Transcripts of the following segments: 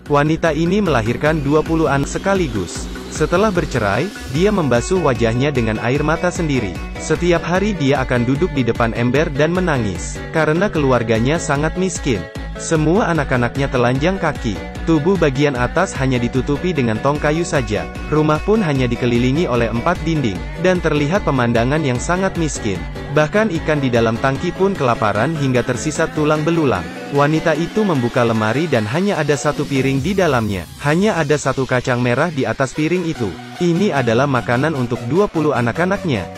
Wanita ini melahirkan 20 anak sekaligus. Setelah bercerai, dia membasuh wajahnya dengan air mata sendiri. Setiap hari dia akan duduk di depan ember dan menangis, karena keluarganya sangat miskin. Semua anak-anaknya telanjang kaki. Tubuh bagian atas hanya ditutupi dengan tong kayu saja. Rumah pun hanya dikelilingi oleh 4 dinding, dan terlihat pemandangan yang sangat miskin. Bahkan ikan di dalam tangki pun kelaparan hingga tersisa tulang belulang. Wanita itu membuka lemari dan hanya ada 1 piring di dalamnya. Hanya ada 1 kacang merah di atas piring itu. Ini adalah makanan untuk 20 anak-anaknya.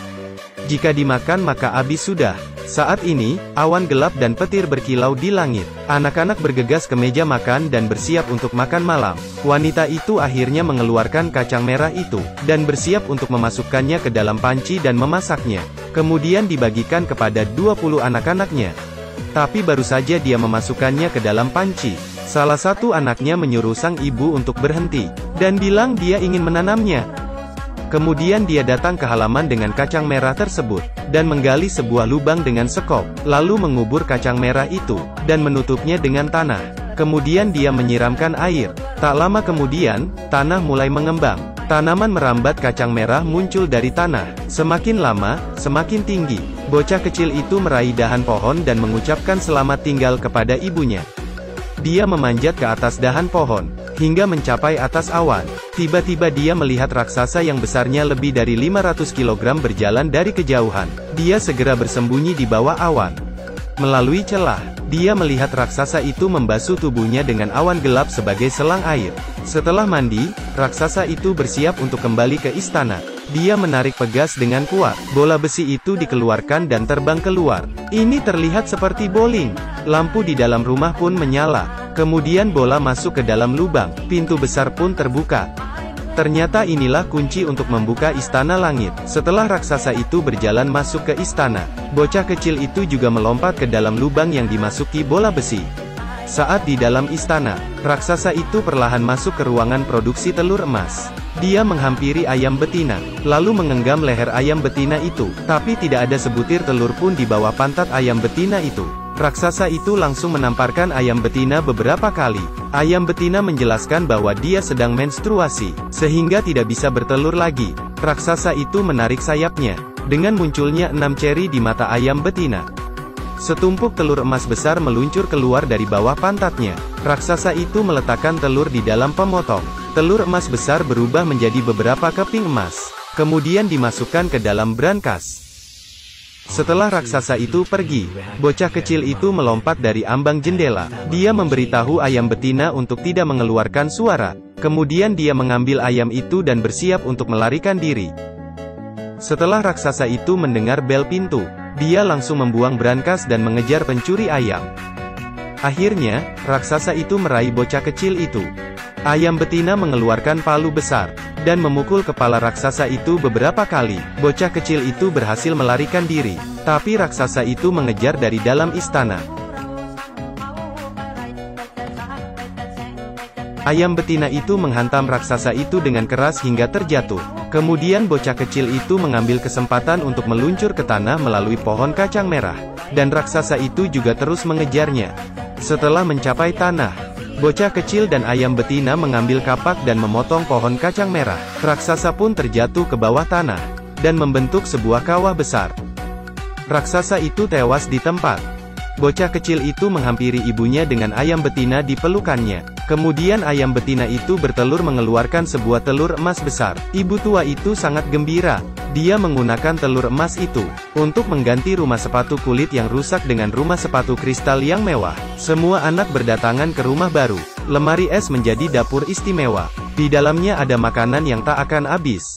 Jika dimakan maka habis sudah. Saat ini, awan gelap dan petir berkilau di langit. Anak-anak bergegas ke meja makan dan bersiap untuk makan malam. Wanita itu akhirnya mengeluarkan kacang merah itu, dan bersiap untuk memasukkannya ke dalam panci dan memasaknya. Kemudian dibagikan kepada 20 anak-anaknya. Tapi baru saja dia memasukkannya ke dalam panci, salah satu anaknya menyuruh sang ibu untuk berhenti, dan bilang dia ingin menanamnya. Kemudian dia datang ke halaman dengan kacang merah tersebut, dan menggali sebuah lubang dengan sekop, lalu mengubur kacang merah itu, dan menutupnya dengan tanah. Kemudian dia menyiramkan air. Tak lama kemudian, tanah mulai mengembang. Tanaman merambat kacang merah muncul dari tanah. Semakin lama, semakin tinggi. Bocah kecil itu meraih dahan pohon dan mengucapkan selamat tinggal kepada ibunya. Dia memanjat ke atas dahan pohon, hingga mencapai atas awan. Tiba-tiba dia melihat raksasa yang besarnya lebih dari 500 kg berjalan dari kejauhan. Dia segera bersembunyi di bawah awan. Melalui celah, dia melihat raksasa itu membasuh tubuhnya dengan awan gelap sebagai selang air. Setelah mandi, raksasa itu bersiap untuk kembali ke istana. Dia menarik pegas dengan kuat. Bola besi itu dikeluarkan dan terbang keluar. Ini terlihat seperti bowling. Lampu di dalam rumah pun menyala. Kemudian bola masuk ke dalam lubang. Pintu besar pun terbuka. Ternyata inilah kunci untuk membuka istana langit. Setelah raksasa itu berjalan masuk ke istana, bocah kecil itu juga melompat ke dalam lubang yang dimasuki bola besi. Saat di dalam istana, raksasa itu perlahan masuk ke ruangan produksi telur emas. Dia menghampiri ayam betina, lalu mengenggam leher ayam betina itu, tapi tidak ada sebutir telur pun di bawah pantat ayam betina itu. Raksasa itu langsung menamparkan ayam betina beberapa kali. Ayam betina menjelaskan bahwa dia sedang menstruasi, sehingga tidak bisa bertelur lagi. Raksasa itu menarik sayapnya. Dengan munculnya 6 ceri di mata ayam betina, setumpuk telur emas besar meluncur keluar dari bawah pantatnya. Raksasa itu meletakkan telur di dalam pemotong. Telur emas besar berubah menjadi beberapa keping emas, kemudian dimasukkan ke dalam brankas. Setelah raksasa itu pergi, bocah kecil itu melompat dari ambang jendela. Dia memberitahu ayam betina untuk tidak mengeluarkan suara. Kemudian dia mengambil ayam itu dan bersiap untuk melarikan diri. Setelah raksasa itu mendengar bel pintu, dia langsung membuang brankas dan mengejar pencuri ayam. Akhirnya, raksasa itu meraih bocah kecil itu. Ayam betina mengeluarkan palu besar, dan memukul kepala raksasa itu beberapa kali. Bocah kecil itu berhasil melarikan diri, tapi raksasa itu mengejar dari dalam istana. Ayam betina itu menghantam raksasa itu dengan keras hingga terjatuh. Kemudian bocah kecil itu mengambil kesempatan untuk meluncur ke tanah melalui pohon kacang merah, dan raksasa itu juga terus mengejarnya. Setelah mencapai tanah, bocah kecil dan ayam betina mengambil kapak dan memotong pohon kacang merah. Raksasa pun terjatuh ke bawah tanah, dan membentuk sebuah kawah besar. Raksasa itu tewas di tempat. Bocah kecil itu menghampiri ibunya dengan ayam betina di pelukannya. Kemudian ayam betina itu bertelur mengeluarkan sebuah telur emas besar. Ibu tua itu sangat gembira. Dia menggunakan telur emas itu untuk mengganti rumah sepatu kulit yang rusak dengan rumah sepatu kristal yang mewah. Semua anak berdatangan ke rumah baru. Lemari es menjadi dapur istimewa. Di dalamnya ada makanan yang tak akan habis.